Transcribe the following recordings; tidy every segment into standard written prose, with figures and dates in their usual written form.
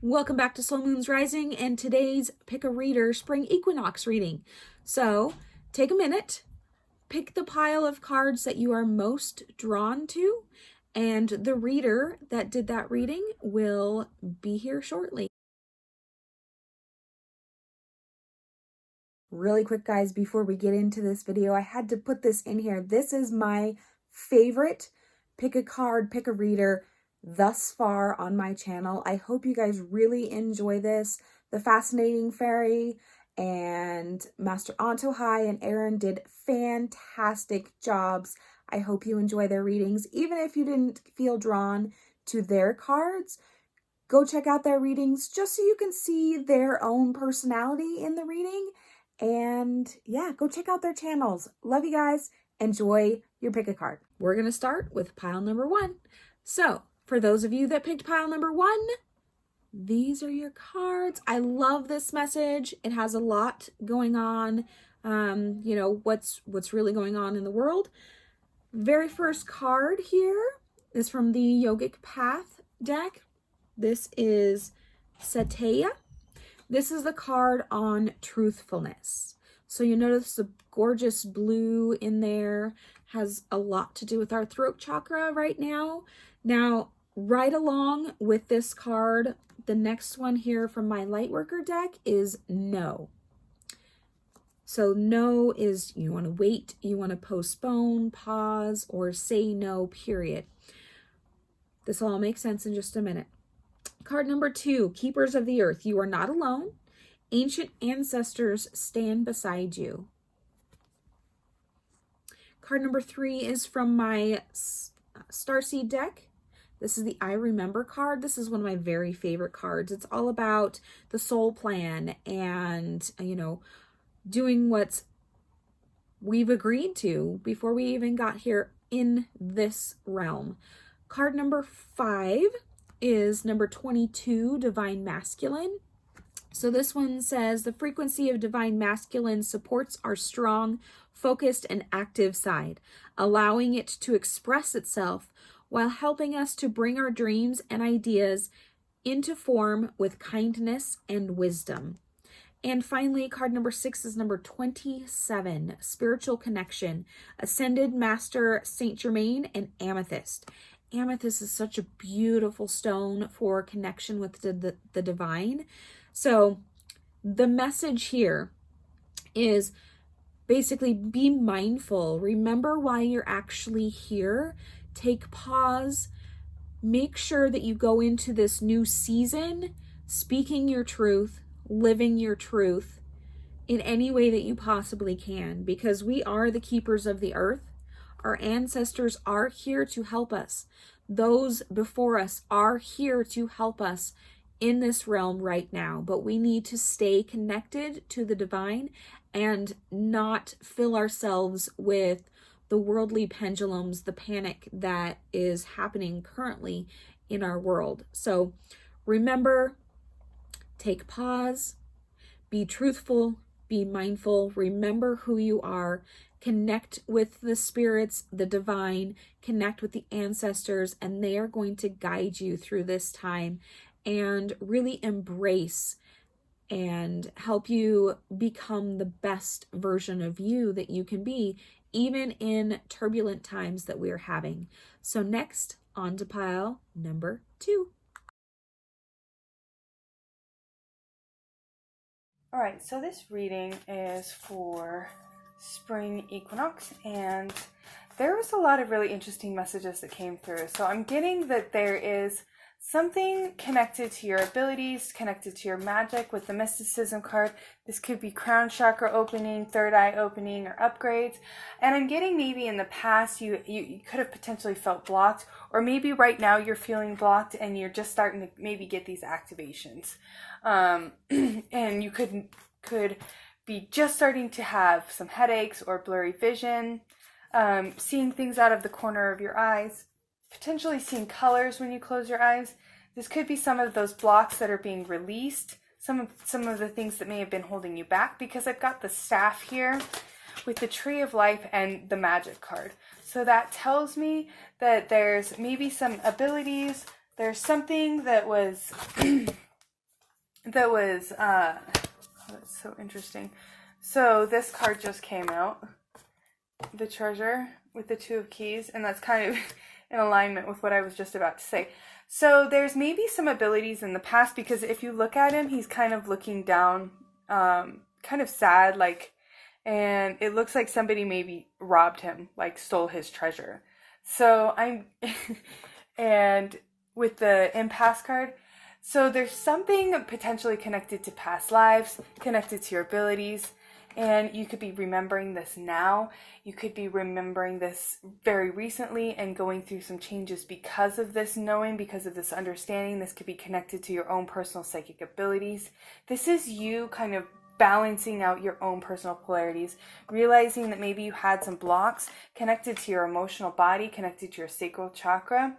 Welcome back to Soul Moon's Rising and today's Pick a Reader Spring Equinox reading. So take a minute, pick the pile of cards that you are most drawn to, and the reader that did that reading will be here shortly. Really quick, guys, before we get into this video, I had to put this in here. This is my favorite pick a card, pick a reader thus far on my channel. I hope you guys really enjoy this. The Fascinating Faery and Master Antojai and Erin did fantastic jobs. I hope you enjoy their readings. Even if you didn't feel drawn to their cards, go check out their readings just so you can see their own personality in the reading. And yeah, go check out their channels. Love you guys. Enjoy your pick a card. We're going to start with pile number 1. So for those of you that picked pile number 1, these are your cards. I love this message. It has a lot going on. You know, what's really going on in the world. Very first card here is from the Yogic Path deck. This is Sateya. This is the card on truthfulness. So you notice the gorgeous blue in there has a lot to do with our throat chakra right now. Now, right along with this card, the next one here from my Lightworker deck is No. So no is you want to wait, you want to postpone, pause, or say no, period. This will all make sense in just a minute. Card number 2, Keepers of the Earth. You are not alone. Ancient ancestors stand beside you. Card number 3 is from my Starseed deck. This is the I Remember card. This is one of my very favorite cards. It's all about the soul plan and, you know, doing what we've agreed to before we even got here in this realm. Card number 5 is number 22, Divine Masculine. So this one says, the frequency of Divine Masculine supports our strong, focused, and active side, allowing it to express itself while helping us to bring our dreams and ideas into form with kindness and wisdom. And finally, card number 6 is number 27, Spiritual Connection, Ascended Master Saint Germain and Amethyst. Amethyst is such a beautiful stone for connection with the divine. So the message here is basically be mindful. Remember why you're actually here. Take pause. Make sure that you go into this new season speaking your truth, living your truth in any way that you possibly can, because we are the keepers of the earth. Our ancestors are here to help us. Those before us are here to help us in this realm right now, but we need to stay connected to the divine and not fill ourselves with the worldly pendulums, the panic that is happening currently in our world. So remember, take pause, be truthful, be mindful, remember who you are, connect with the spirits, the divine, connect with the ancestors, and they are going to guide you through this time and really embrace and help you become the best version of you that you can be, even in turbulent times that we are having. So next, on to pile number 2. All right, so this reading is for spring equinox, and there was a lot of really interesting messages that came through. So I'm getting that there is something connected to your abilities, connected to your magic with the mysticism card. This could be crown chakra opening, third eye opening, or upgrades. And I'm getting maybe in the past you could have potentially felt blocked, or maybe right now you're feeling blocked and you're just starting to maybe get these activations. And you could be just starting to have some headaches or blurry vision, seeing things out of the corner of your eyes, potentially seeing colors when you close your eyes. This could be some of those blocks that are being released, some of the things that may have been holding you back, because I've got the staff here with the Tree of Life and the Magic card. So that tells me that there's maybe some abilities, there's something that was that was, oh, that's so interesting. So this card just came out, the treasure with the Two of Keys, and that's kind of in alignment with what I was just about to say. So there's maybe some abilities in the past, because if you look at him, he's kind of looking down, kind of sad, like, and it looks like somebody maybe robbed him, like stole his treasure. So I'm, and with the impasse card, so there's something potentially connected to past lives, connected to your abilities, and you could be remembering this now. You could be remembering this very recently and going through some changes because of this knowing, because of this understanding. This could be connected to your own personal psychic abilities. This is you kind of balancing out your own personal polarities, realizing that maybe you had some blocks connected to your emotional body, connected to your sacral chakra,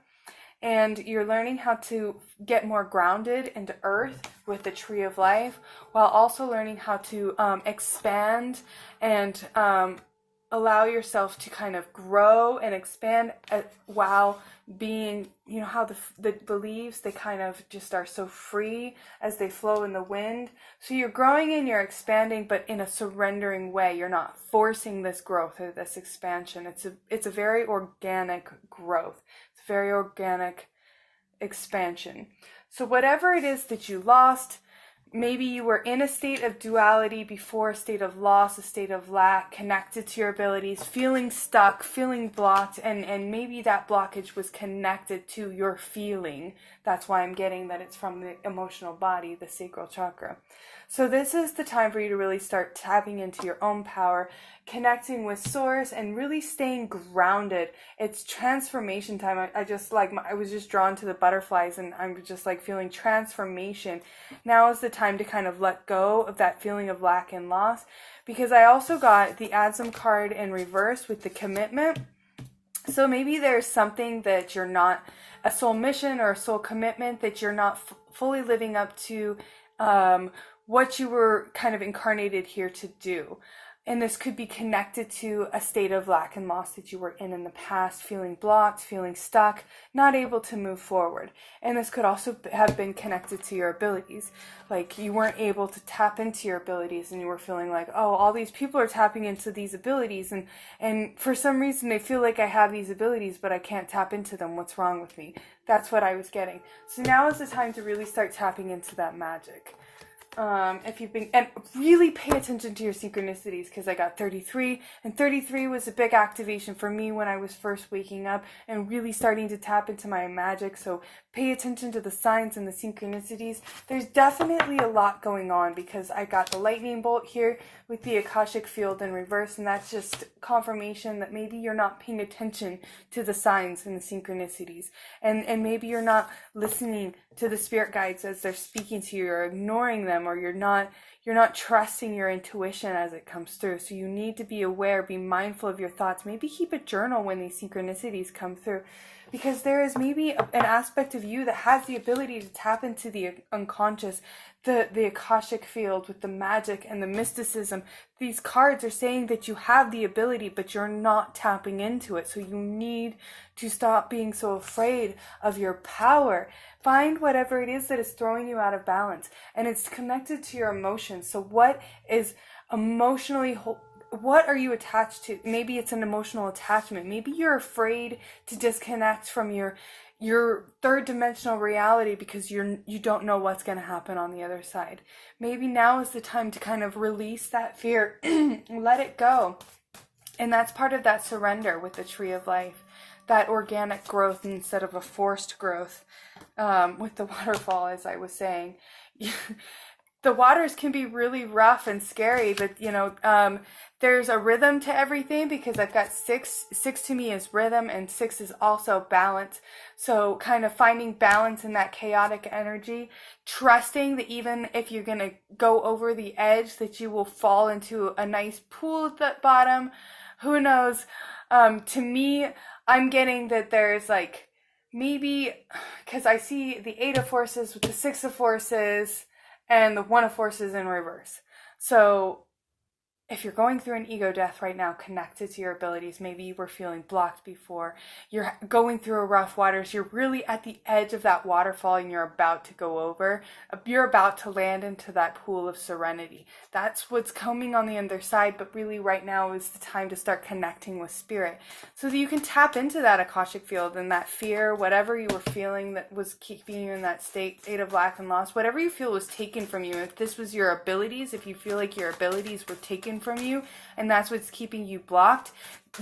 and you're learning how to get more grounded into earth with the Tree of Life, while also learning how to expand and allow yourself to kind of grow and expand while being, you know, how the leaves, they kind of just are so free as they flow in the wind. So you're growing and you're expanding, but in a surrendering way. You're not forcing this growth or this expansion. It's a very organic growth. It's a very organic expansion. So whatever it is that you lost, maybe you were in a state of duality before, a state of loss, a state of lack, connected to your abilities, feeling stuck, feeling blocked, and maybe that blockage was connected to your feeling. That's why I'm getting that it's from the emotional body, the sacral chakra. So this is the time for you to really start tapping into your own power, connecting with source, and really staying grounded. It's transformation time. I was just drawn to the butterflies, and I'm just like feeling transformation. Now is the time to kind of let go of that feeling of lack and loss, because I also got the Adzam card in reverse with the commitment. So maybe there's something that you're not, a soul mission or a soul commitment that you're not fully living up to, what you were kind of incarnated here to do. And this could be connected to a state of lack and loss that you were in the past, feeling blocked, feeling stuck, not able to move forward. And this could also have been connected to your abilities. Like you weren't able to tap into your abilities, and you were feeling like, oh, all these people are tapping into these abilities, and for some reason they feel like I have these abilities, but I can't tap into them. What's wrong with me? That's what I was getting. So now is the time to really start tapping into that magic. If you've been, and really pay attention to your synchronicities, because I got 33, and 33 was a big activation for me when I was first waking up and really starting to tap into my magic. So pay attention to the signs and the synchronicities. There's definitely a lot going on, because I got the lightning bolt here with the Akashic field in reverse, and that's just confirmation that maybe you're not paying attention to the signs and the synchronicities, and maybe you're not listening to the spirit guides as they're speaking to you, or ignoring them, or you're not trusting your intuition as it comes through. So you need to be aware, be mindful of your thoughts. Maybe keep a journal when these synchronicities come through, because there is maybe an aspect of you that has the ability to tap into the unconscious, the Akashic field with the magic and the mysticism. These cards are saying that you have the ability, but you're not tapping into it. So you need to stop being so afraid of your power. Find whatever it is that is throwing you out of balance, and it's connected to your emotions. So what is emotionally, what are you attached to? Maybe it's an emotional attachment. Maybe you're afraid to disconnect from your third dimensional reality because you don't know what's going to happen on the other side. Maybe now is the time to kind of release that fear, let it go. And that's part of that surrender with the Tree of Life, that organic growth instead of a forced growth. With the waterfall, as I was saying, the waters can be really rough and scary, but there's a rhythm to everything, because I've got six to me is rhythm, and 6 is also balance. So kind of finding balance in that chaotic energy, trusting that even if you're going to go over the edge, that you will fall into a nice pool at the bottom. Who knows? To me, I'm getting that there's like, maybe, because I see the 8 of Forces with the 6 of Forces and the 1 of Forces in reverse. So if you're going through an ego death right now, connected to your abilities, maybe you were feeling blocked before, you're going through a rough waters, you're really at the edge of that waterfall and you're about to go over, you're about to land into that pool of serenity. That's what's coming on the other side, but really right now is the time to start connecting with spirit so that you can tap into that Akashic field and that fear, whatever you were feeling that was keeping you in that state of lack and loss, whatever you feel was taken from you. If this was your abilities, if you feel like your abilities were taken from you and that's what's keeping you blocked,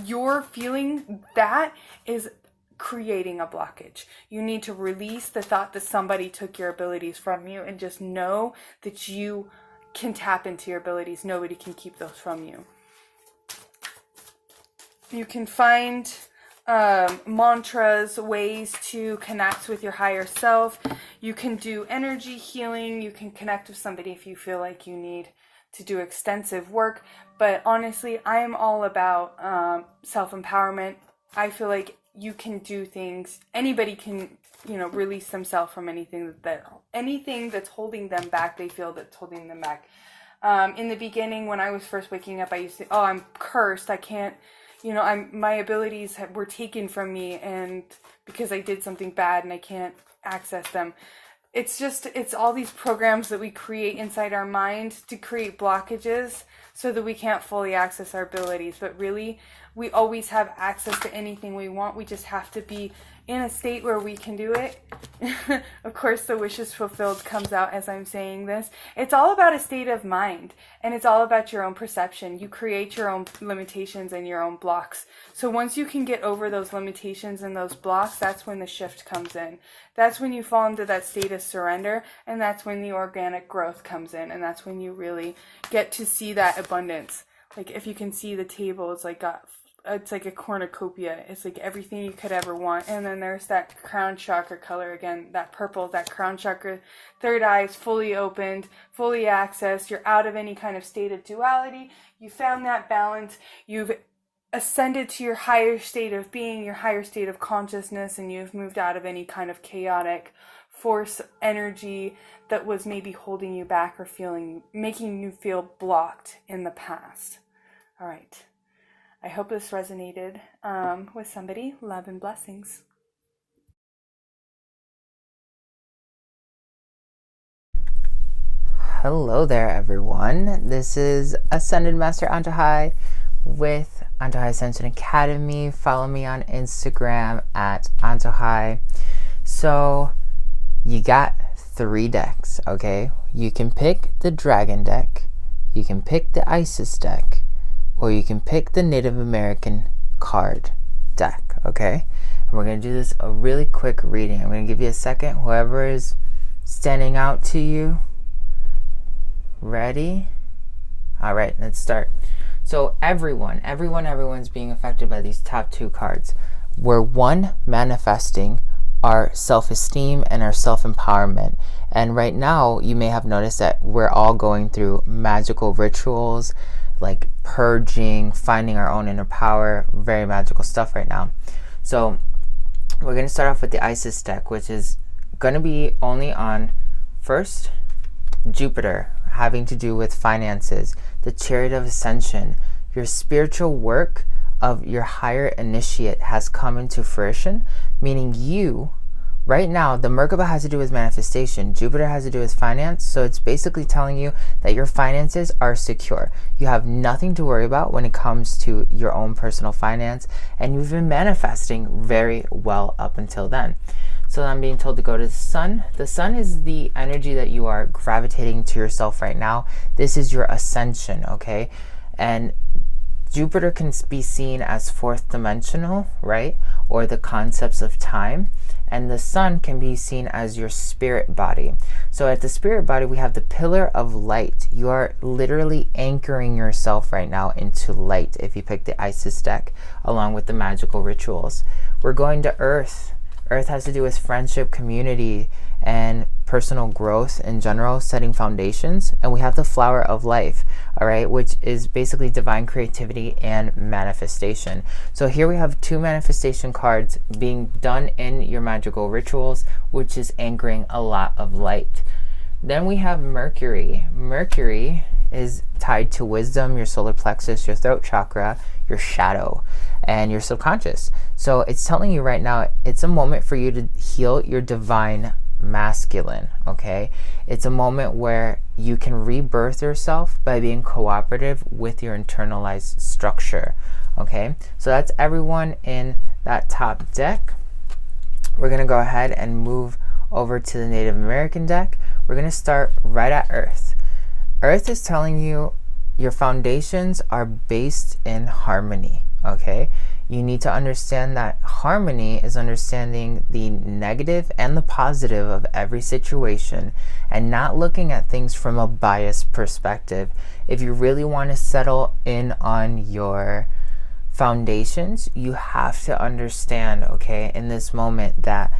your feeling that is creating a blockage. You need to release the thought that somebody took your abilities from you and just know that you can tap into your abilities. Nobody can keep those from you. You can find mantras, ways to connect with your higher self. You can do energy healing. You can connect with somebody if you feel like you need to do extensive work. But honestly, I am all about self-empowerment. I feel like you can do things. Anybody can, release themselves from anything that's holding them back. They feel that's holding them back. In the beginning, when I was first waking up, I used to, I'm cursed. I can't, my abilities were taken from me, and because I did something bad and I can't access them. It's all these programs that we create inside our mind to create blockages so that we can't fully access our abilities. But really, we always have access to anything we want. We just have to be in a state where we can do it. Of course, the wishes fulfilled comes out as I'm saying this. It's all about a state of mind, and it's all about your own perception. You create your own limitations and your own blocks. So once you can get over those limitations and those blocks, that's when the shift comes in. That's when you fall into that state of surrender, and that's when the organic growth comes in, and that's when you really get to see that abundance. Like if you can see the table, it's like a cornucopia. It's like everything you could ever want. And then there's that crown chakra color again, that purple, that crown chakra. Third eye is fully opened, fully accessed. You're out of any kind of state of duality. You found that balance. You've ascended to your higher state of being, your higher state of consciousness, and you've moved out of any kind of chaotic force energy that was maybe holding you back or making you feel blocked in the past. All right. I hope this resonated with somebody. Love and blessings. Hello there, everyone. This is Ascended Master Antojai with Antojai Ascension Academy. Follow me on Instagram at Antojai. So you got 3 decks, okay? You can pick the Dragon deck, you can pick the Isis deck, or you can pick the Native American card deck, okay? And we're going to do this a really quick reading. I'm going to give you a second. Whoever is standing out to you. Ready? All right, let's start. So everyone's being affected by these top 2 cards. We're manifesting our self-esteem and our self-empowerment. And right now, you may have noticed that we're all going through magical rituals, like purging, finding our own inner power, very magical stuff right now. So we're going to start off with the Isis deck, which is going to be only on first Jupiter, having to do with finances, the Chariot of Ascension. Your spiritual work of your higher initiate has come into fruition, meaning you, right now, the Merkaba has to do with manifestation. Jupiter has to do with finance. So it's basically telling you that your finances are secure. You have nothing to worry about when it comes to your own personal finance. And you've been manifesting very well up until then. So I'm being told to go to the sun. The sun is the energy that you are gravitating to yourself right now. This is your ascension, okay? And Jupiter can be seen as 4th dimensional, right? Or the concepts of time. And the sun can be seen as your spirit body. So at the spirit body, we have the pillar of light. You are literally anchoring yourself right now into light if you pick the Isis deck, along with the magical rituals. We're going to Earth. Earth has to do with friendship, community, and personal growth in general, setting foundations. And we have the flower of life, all right, which is basically divine creativity and manifestation. So here we have 2 manifestation cards being done in your magical rituals, which is anchoring a lot of light. Then we have Mercury. Mercury is tied to wisdom, your solar plexus, your throat chakra, your shadow, and your subconscious. So it's telling you right now, it's a moment for you to heal your divine masculine, okay? It's a moment where you can rebirth yourself by being cooperative with your internalized structure, okay? So that's everyone in that top deck. We're going to go ahead and move over to the Native American deck. We're going to start right at Earth. Earth is telling you your foundations are based in harmony, okay? You need to understand that harmony is understanding the negative and the positive of every situation and not looking at things from a biased perspective. If you really want to settle in on your foundations, you have to understand, okay, in this moment that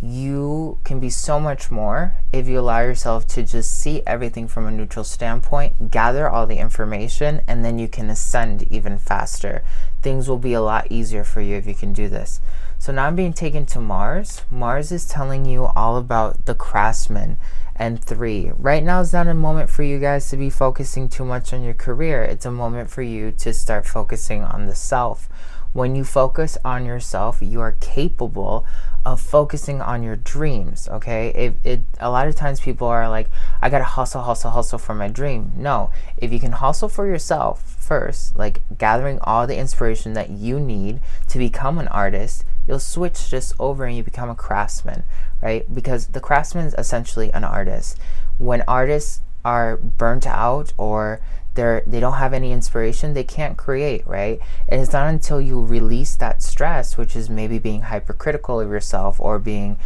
you can be so much more if you allow yourself to just see everything from a neutral standpoint, gather all the information, and then you can ascend even faster. Things will be a lot easier for you if you can do this. So now I'm being taken to Mars. Mars is telling you all about the craftsman and 3. Right now is not a moment for you guys to be focusing too much on your career. It's a moment for you to start focusing on the self. When you focus on yourself, you are capable of focusing on your dreams, okay? A lot of times people are like, I gotta hustle for my dream. No, if you can hustle for yourself first, like gathering all the inspiration that you need to become an artist, you'll switch this over and you become a craftsman, right? Because the craftsman is essentially an artist. When artists are burnt out or they don't have any inspiration, they can't create, right? And it's not until you release that stress, which is maybe being hypercritical of yourself or being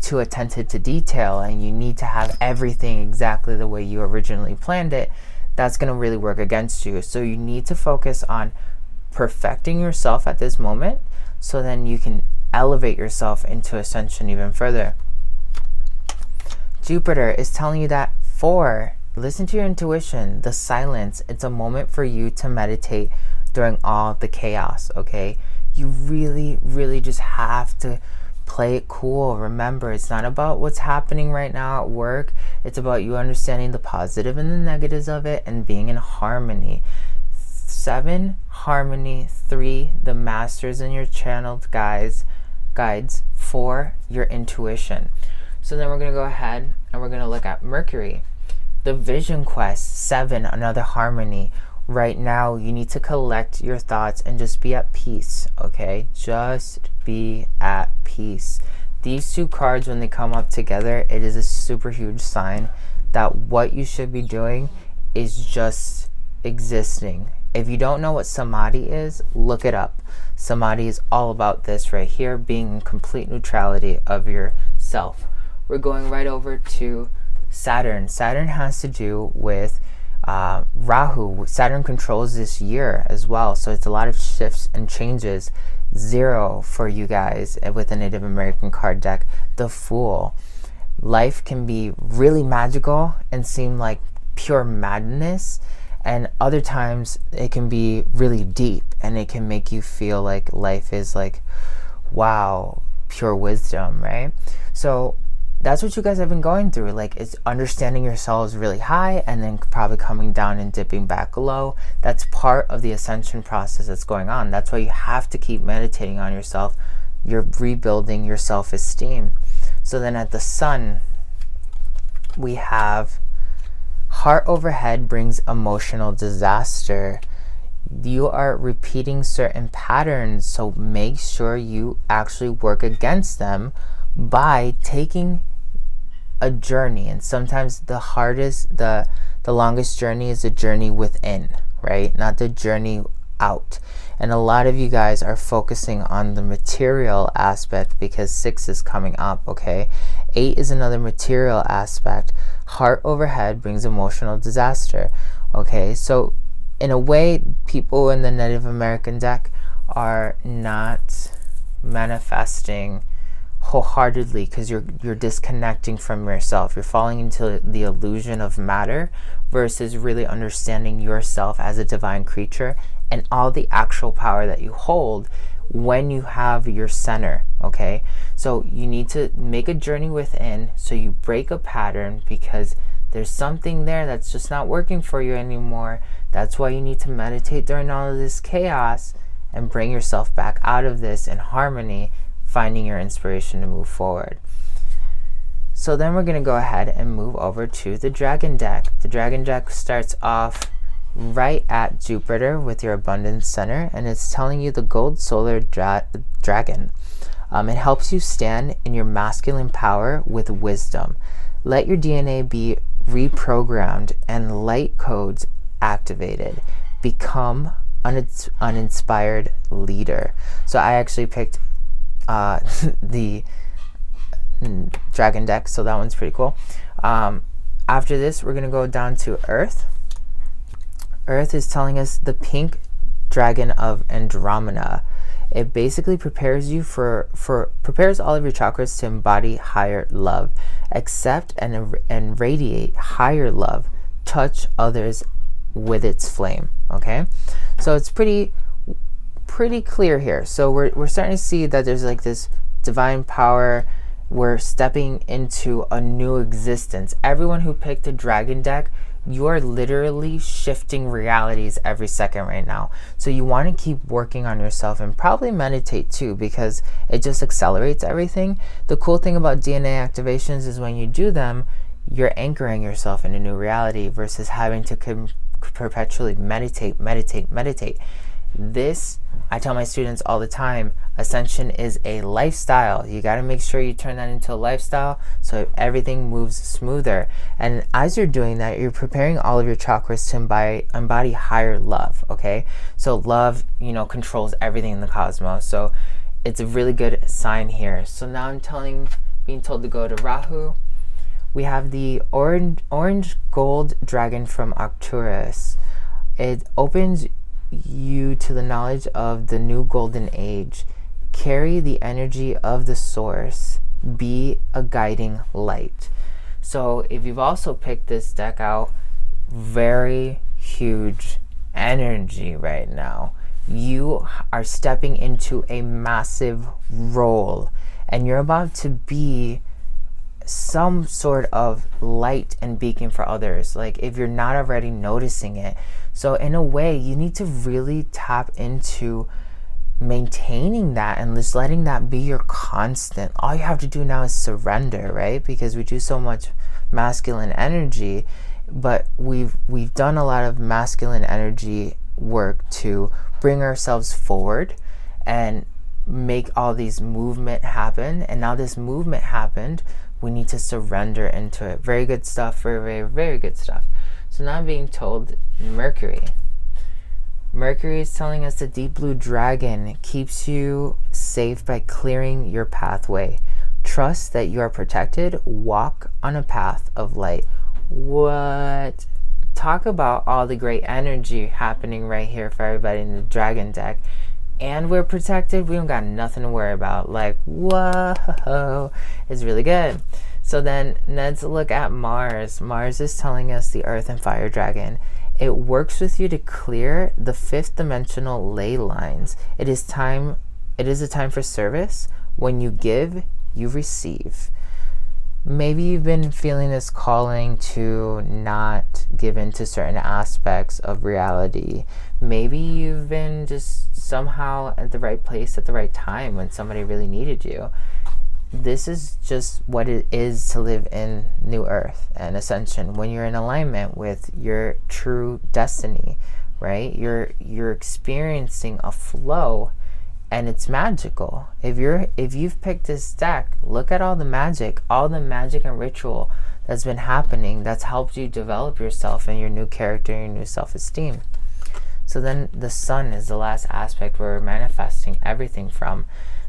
too attentive to detail, and you need to have everything exactly the way you originally planned it, that's going to really work against you. So you need to focus on perfecting yourself at this moment so then you can elevate yourself into ascension even further. Jupiter is telling you that 4, listen to your intuition, the silence. It's a moment for you to meditate during all the chaos, okay? You really, really just have to play it cool. Remember, it's not about what's happening right now at work. It's about you understanding the positive and the negatives of it and being in harmony. 7, harmony. 3, the masters in your channeled guides. 4, your intuition. So then we're going to go ahead and we're going to look at Mercury. The Vision Quest. 7, another harmony. Right now, you need to collect your thoughts and just be at peace, okay? Just be at peace. These 2 cards, when they come up together, it is a super huge sign that what you should be doing is just existing. If you don't know what samadhi is, look it up. Samadhi is all about this right here, being in complete neutrality of yourself. We're going right over to Saturn. Saturn has to do with Rahu. Saturn controls this year as well, so it's a lot of shifts and changes. 0 for you guys with the Native American card deck. The Fool. Life can be really magical and seem like pure madness, and other times it can be really deep and it can make you feel like life is like, wow, pure wisdom, right? So that's what you guys have been going through. Like, it's understanding yourselves really high and then probably coming down and dipping back low. That's part of the ascension process that's going on. That's why you have to keep meditating on yourself. You're rebuilding your self-esteem. So then at the Sun, we have heart overhead brings emotional disaster. You are repeating certain patterns, so make sure you actually work against them by taking a journey. And sometimes the longest journey is the journey within, right? Not the journey out. And a lot of you guys are focusing on the material aspect because 6 is coming up, okay? 8 is another material aspect. Heart overhead brings emotional disaster, okay? So in a way, people in the Native American deck are not manifesting wholeheartedly because you're disconnecting from yourself. You're falling into the illusion of matter versus really understanding yourself as a divine creature and all the actual power that you hold when you have your center, okay? So you need to make a journey within so you break a pattern, because There's something there that's just not working for you anymore. That's why you need to meditate during all of this chaos and bring yourself back out of this in harmony, finding your inspiration to move forward. So then we're going to go ahead and move over to the dragon deck. The dragon deck starts off right at Jupiter with your abundance center, and it's telling you the gold solar dragon. It helps you stand in your masculine power with wisdom. Let your DNA be reprogrammed and light codes activated. Become an uninspired leader. So I actually picked the dragon deck, so that one's pretty cool. After this, we're going to go down to Earth. Earth is telling us the pink dragon of Andromeda. It basically prepares you prepares all of your chakras to embody higher love, accept and radiate higher love, touch others with its flame. Okay, so it's pretty clear here. So we're starting to see that there's like this divine power. We're stepping into a new existence. Everyone who picked a dragon deck, you're literally shifting realities every second right now. So you want to keep working on yourself and probably meditate too, because it just accelerates everything. The cool thing about DNA activations is when you do them, you're anchoring yourself in a new reality versus having to perpetually meditate. This, I tell my students all the time, ascension is a lifestyle. You got to make sure you turn that into a lifestyle so everything moves smoother. And as you're doing that, you're preparing all of your chakras to embody higher love, okay? So love, controls everything in the cosmos. So it's a really good sign here. So now I'm being told to go to Rahu. We have the orange gold dragon from Arcturus. It opens you to the knowledge of the new golden age. Carry the energy of the source. Be a guiding light. So if you've also picked this deck out, very huge energy right now. You are stepping into a massive role, and you're about to be some sort of light and beacon for others, like if you're not already noticing it. So in a way, you need to really tap into maintaining that and just letting that be your constant. All you have to do now is surrender, right? Because we do so much masculine energy, but we've done a lot of masculine energy work to bring ourselves forward and make all these movement happen. And now this movement happened, we need to surrender into it. Very good stuff. Very, very, very good stuff. So now I'm being told Mercury. Mercury is telling us the deep blue dragon keeps you safe by clearing your pathway. Trust that you are protected. Walk on a path of light. What? Talk about all the great energy happening right here for everybody in the dragon deck. And we're protected. We don't got nothing to worry about. Like, whoa, it's really good. So then let's look at Mars. Mars is telling us the earth and fire dragon. It works with you to clear the fifth dimensional ley lines. It is a time for service. When you give, you receive. Maybe you've been feeling this calling to not give into certain aspects of reality. Maybe you've been just somehow at the right place at the right time when somebody really needed you. This is just what it is to live in New Earth and Ascension. When you're in alignment with your true destiny, right? You're experiencing a flow, and it's magical. If you've picked this deck, look at all the magic and ritual that's been happening that's helped you develop yourself and your new character and your new self-esteem. So then the sun is the last aspect where we're manifesting everything from.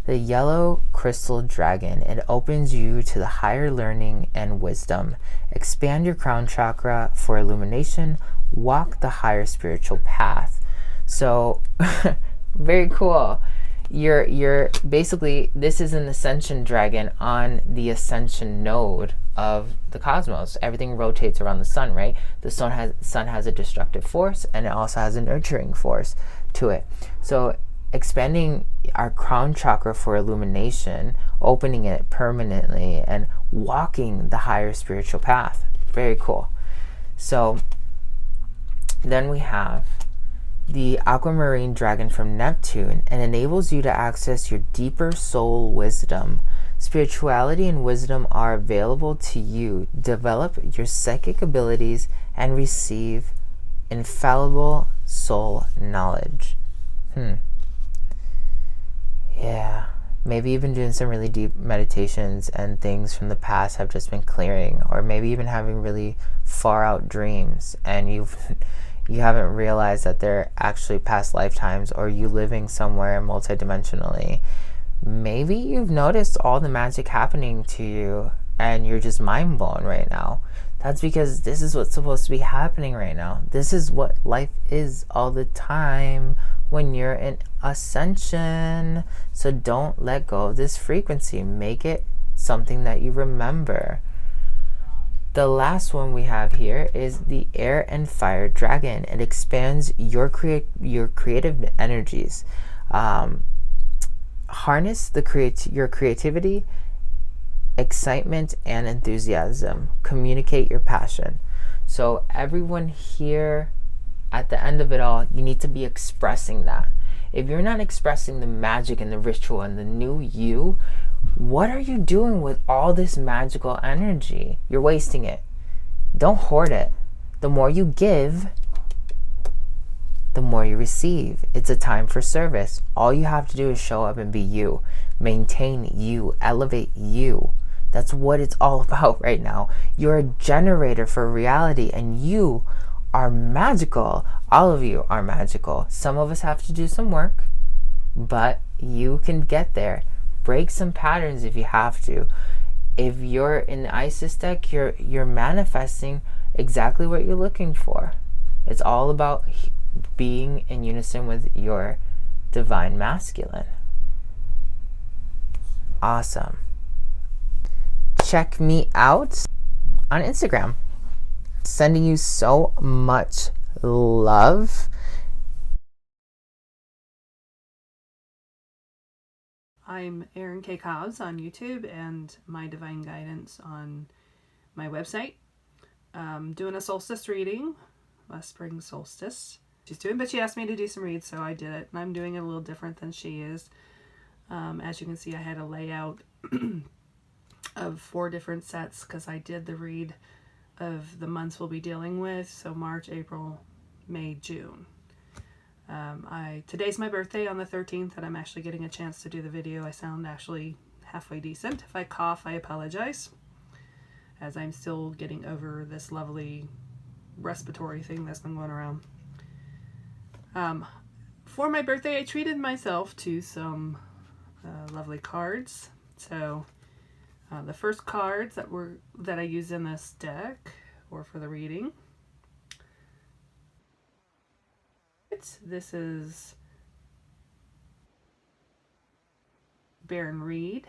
The yellow crystal dragon, it opens you to the higher learning and wisdom. Expand your crown chakra for illumination. Walk the higher spiritual path. So very cool. You're basically, this is an ascension dragon on the ascension node of the cosmos. Everything rotates around the sun, right? The sun has a destructive force, and it also has a nurturing force to it. So expanding our crown chakra for illumination, opening it permanently, and walking the higher spiritual path. Very cool. So then we have the aquamarine dragon from Neptune, and enables you to access your deeper soul wisdom. Spirituality and wisdom are available to you. Develop your psychic abilities and receive infallible soul knowledge. Yeah. Maybe you've been doing some really deep meditations and things from the past have just been clearing, or maybe even having really far out dreams and you haven't realized that they're actually past lifetimes, or you living somewhere multidimensionally. Maybe you've noticed all the magic happening to you and you're just mind blown right now. That's because this is what's supposed to be happening right now. This is what life is all the time when you're in ascension. So don't let go of this frequency. Make it something that you remember. The last one we have here is the Air and Fire Dragon. It expands your creative energies. Harness your creativity, excitement, and enthusiasm. Communicate your passion. So everyone here, at the end of it all, you need to be expressing that. If you're not expressing the magic and the ritual and the new you, what are you doing with all this magical energy? You're wasting it. Don't hoard it. The more you give, the more you receive. It's a time for service. All you have to do is show up and be you. Maintain you. Elevate you. That's what it's all about right now. You're a generator for reality, and you are magical. All of you are magical. Some of us have to do some work, but you can get there. Break some patterns if you have to. If you're in the Isis deck, you're manifesting exactly what you're looking for. It's all about being in unison with your divine masculine. Awesome. Check me out on Instagram. Sending you so much love. I'm Erin K Cobbs on YouTube and my divine guidance on my website. Doing a solstice reading, a spring solstice. She's doing, but she asked me to do some reads, so I did it. And I'm doing it a little different than she is. As you can see, I had a layout of 4 different sets because I did the read of the months we'll be dealing with. So March, April, May, June. Today's my birthday on the 13th, and I'm actually getting a chance to do the video. I sound actually halfway decent. If I cough, I apologize, as I'm still getting over this lovely respiratory thing that's been going around. For my birthday, I treated myself to some lovely cards. So the first cards that I used in this deck, or for the reading. This is Baron Reed,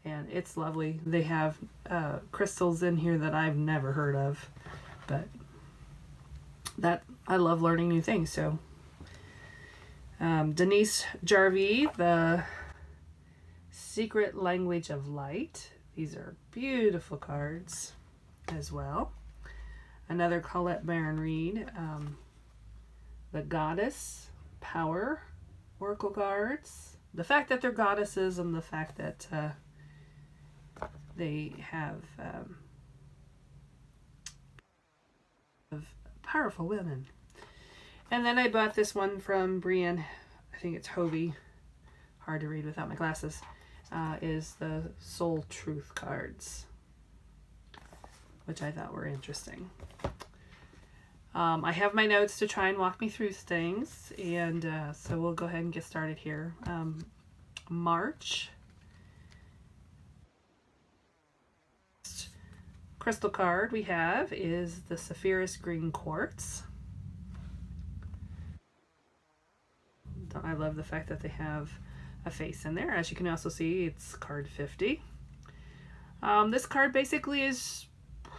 and it's lovely. They have crystals in here that I've never heard of, but that I love learning new things. So Denise Jarvie, The Secret Language of Light. These are beautiful cards as well. Another Colette Baron Reed, The Goddess Power Oracle cards. The fact that they're goddesses and the fact that they have powerful women. And then I bought this one from Brienne, I think it's Hovey, hard to read without my glasses, is the Soul Truth cards, which I thought were interesting. I have my notes to try and walk me through things, and so we'll go ahead and get started here. March. Crystal card we have is the Sapphirus Green Quartz. I love the fact that they have a face in there. As you can also see, it's card 50. This card basically is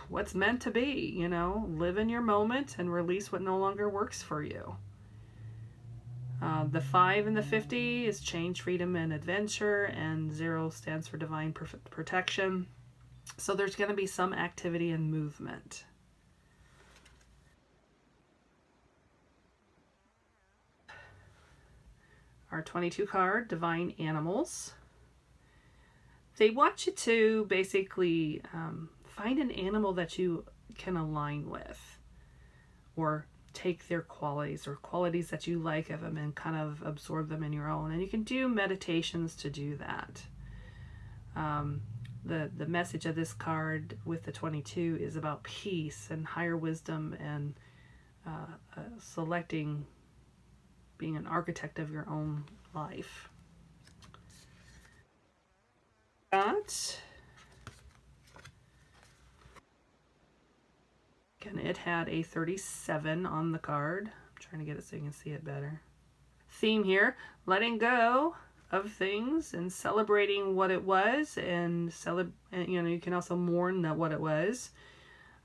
what's meant to be, you know, live in your moment and release what no longer works for you. The 5 and the 50 is change, freedom, and adventure, and 0 stands for divine protection. So there's going to be some activity and movement. Our 22 card, Divine Animals. They want you to basically find an animal that you can align with, or take their qualities or qualities that you like of them and kind of absorb them in your own. And you can do meditations to do that. The message of this card with the 22 is about peace and higher wisdom and selecting, being an architect of your own life. Again, it had a 37 on the card. I'm trying to get it so you can see it better. Theme here, letting go of things and celebrating what it was, and you can also mourn what it was.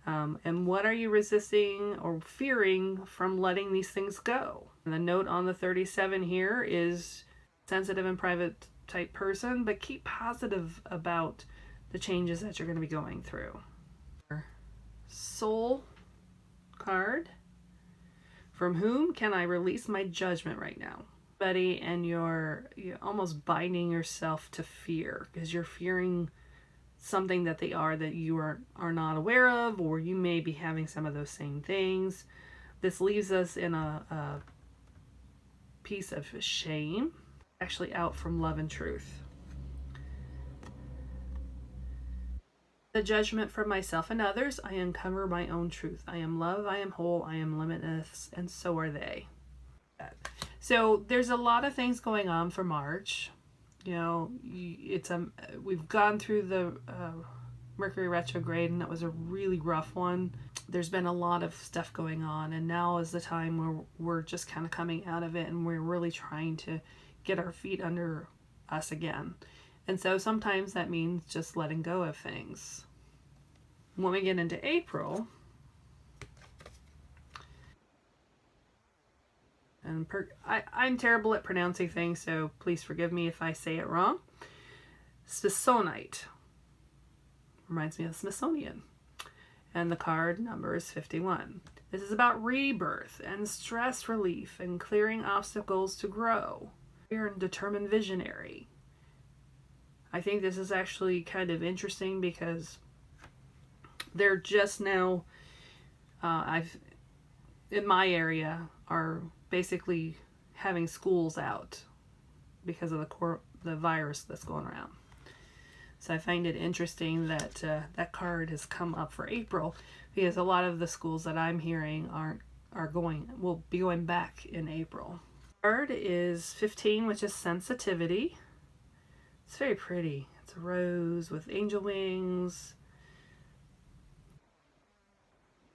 And what are you resisting or fearing from letting these things go? And the note on the 37 here is sensitive and private type person, but keep positive about the changes that you're going to be going through. Soul card. From whom can I release my judgment right now? Buddy, and you're almost binding yourself to fear because you're fearing something that that you are not aware of, or you may be having some of those same things. This leaves us in a piece of shame, actually out from love and truth. The judgment from myself and others, I uncover my own truth. I am love, I am whole, I am limitless, and so are they. So there's a lot of things going on for March. We've gone through the Mercury retrograde, and that was a really rough one. There's been a lot of stuff going on, and now is the time where we're just kind of coming out of it, and we're really trying to get our feet under us again. And so sometimes that means just letting go of things. When we get into April, and I'm terrible at pronouncing things, so please forgive me if I say it wrong. Smithsonite. Reminds me of the Smithsonian. And the card number is 51. This is about rebirth and stress relief and clearing obstacles to grow. You're a determined visionary. I think this is actually kind of interesting because they're just now, in my area, are basically having schools out because of the virus that's going around. So I find it interesting that that card has come up for April, because a lot of the schools that I'm hearing will be going back in April. Card is 15, which is sensitivity. It's very pretty. It's a rose with angel wings.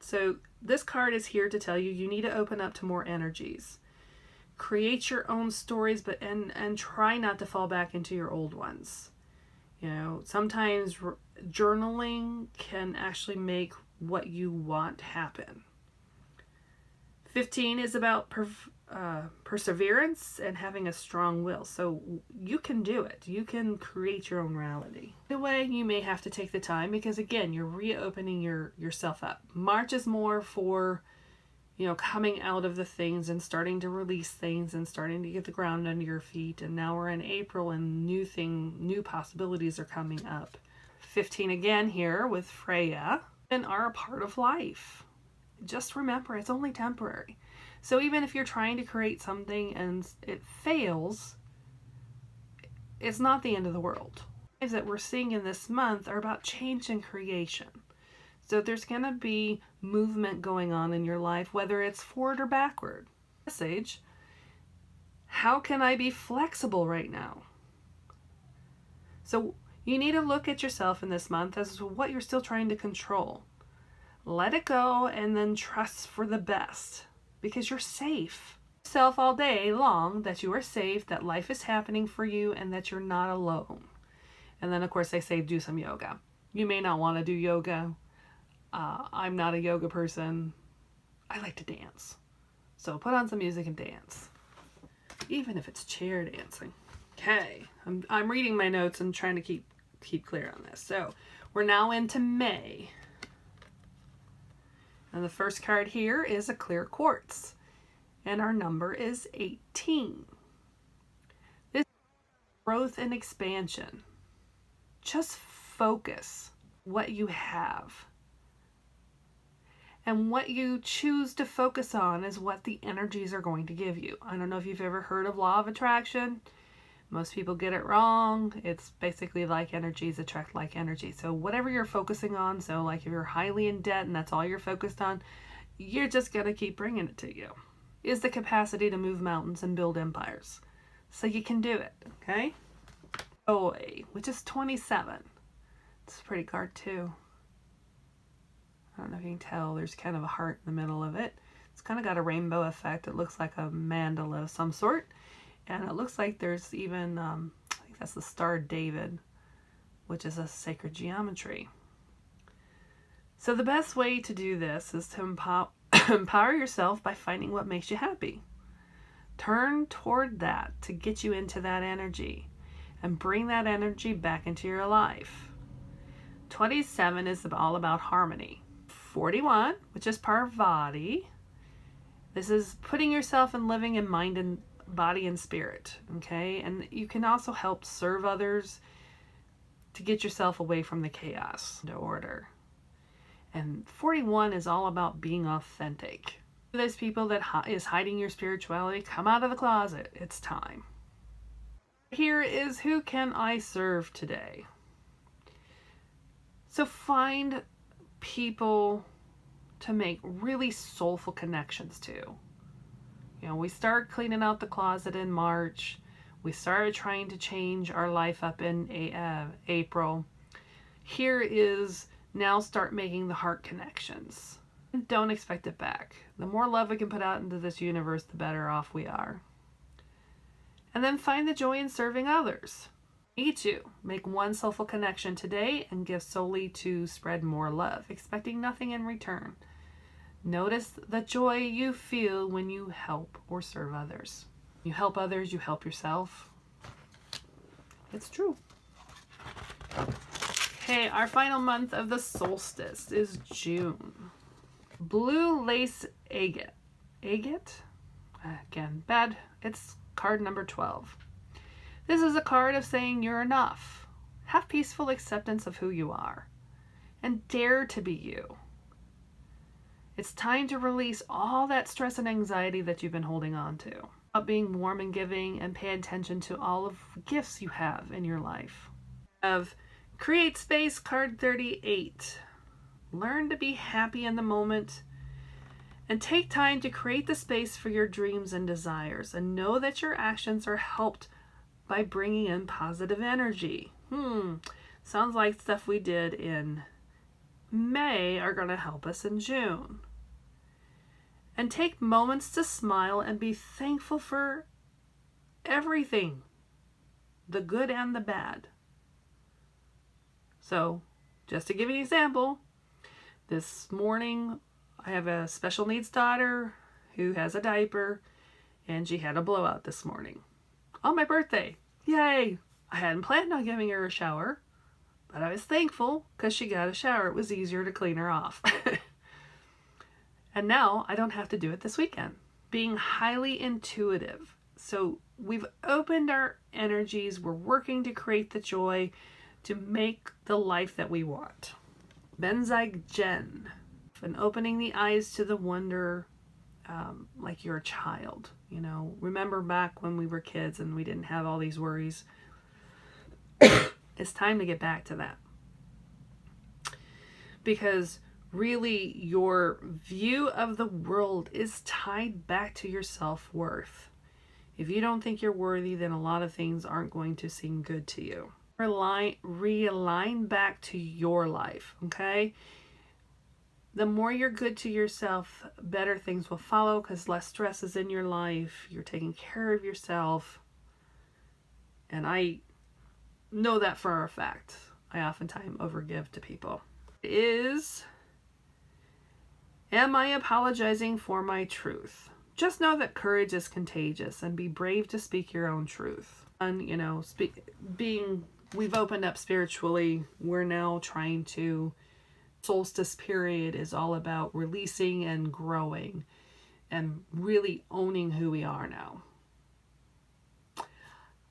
So this card is here to tell you need to open up to more energies. Create your own stories, and try not to fall back into your old ones. Sometimes journaling can actually make what you want happen. 15 is about perseverance and having a strong will. So you can do it. You can create your own reality. In a way, you may have to take the time because, again, you're reopening yourself up. March is more for, coming out of the things and starting to release things and starting to get the ground under your feet. And now we're in April and new possibilities are coming up. 15 again here with Freya, and are a part of life. Just remember, it's only temporary. So even if you're trying to create something and it fails, it's not the end of the world. The things that we're seeing in this month are about change and creation. So there's going to be movement going on in your life, whether it's forward or backward. Message, how can I be flexible right now? So you need to look at yourself in this month as to what you're still trying to control. Let it go and then trust for the best, because you're safe. Yourself all day long that you are safe, that life is happening for you, and that you're not alone. And then, of course, they say do some yoga. You may not want to do yoga. I'm not a yoga person. I like to dance. So put on some music and dance. Even if it's chair dancing. Okay. I'm reading my notes and trying to keep clear on this. So We're now into May. And the first card here is a clear quartz. And our number is 18. This is growth and expansion. Just focus what you have. And what you choose to focus on is what the energies are going to give you. I don't know if you've ever heard of law of attraction. Most people get it wrong. It's basically like energies attract like energy. So whatever you're focusing on, so like if you're highly in debt and that's all you're focused on, you're just going to keep bringing it to you. Is the capacity to move mountains and build empires. So you can do it, okay? Joy, which is 27. It's a pretty card too. I don't know if you can tell, there's kind of a heart in the middle of it. It's kind of got a rainbow effect. It looks like a mandala of some sort. And it looks like there's even, I think that's the Star of David, which is a sacred geometry. So the best way to do this is to empower yourself by finding what makes you happy. Turn toward that to get you into that energy and bring that energy back into your life. 27 is all about harmony. 41, which is Parvati. This is putting yourself and living in mind and body and spirit, okay? And you can also help serve others to get yourself away from the chaos into order. And 41 is all about being authentic. Those people that is hiding your spirituality, come out of the closet. It's time. Here is who can I serve today? So find people to make really soulful connections to. You know, we started cleaning out the closet in March. We started trying to change our life up in April. Here is now start making the heart connections. And don't expect it back. The more love we can put out into this universe, the better off we are. And then find the joy in serving others. Me too. Make one soulful connection today and give solely to spread more love, expecting nothing in return. Notice the joy you feel when you help or serve others. You help others, you help yourself. It's true. Okay, our final month of the solstice is June. Blue lace agate. Agate? Again, bad. It's card number 12. This is a card of saying you're enough. Have peaceful acceptance of who you are. And dare to be you. It's time to release all that stress and anxiety that you've been holding on to. About being warm and giving and pay attention to all of the gifts you have in your life. Of Create Space, card 38. Learn to be happy in the moment and take time to create the space for your dreams and desires, and know that your actions are helped by bringing in positive energy. Sounds like stuff we did in May are going to help us in June. And take moments to smile and be thankful for everything, the good and the bad. So, just to give you an example, this morning I have a special needs daughter who has a diaper, and she had a blowout this morning on my birthday. Yay! I hadn't planned on giving her a shower, but I was thankful because she got a shower. It was easier to clean her off. And now I don't have to do it this weekend. Being highly intuitive. So we've opened our energies. We're working to create the joy to make the life that we want. Benzag Jen. And opening the eyes to the wonder, like you're a child. You know, remember back when we were kids and we didn't have all these worries. It's time to get back to that. Because really, your view of the world is tied back to your self-worth. If you don't think you're worthy, then a lot of things aren't going to seem good to you. Realign back to your life, okay? The more you're good to yourself, better things will follow because less stress is in your life. You're taking care of yourself. And I know that for a fact. I oftentimes overgive to people. Am I apologizing for my truth? Just know that courage is contagious and be brave to speak your own truth. And, you know, being we've opened up spiritually. We're now trying to, solstice period is all about releasing and growing and really owning who we are now.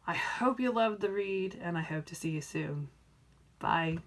I hope you loved the read, and I hope to see you soon. Bye.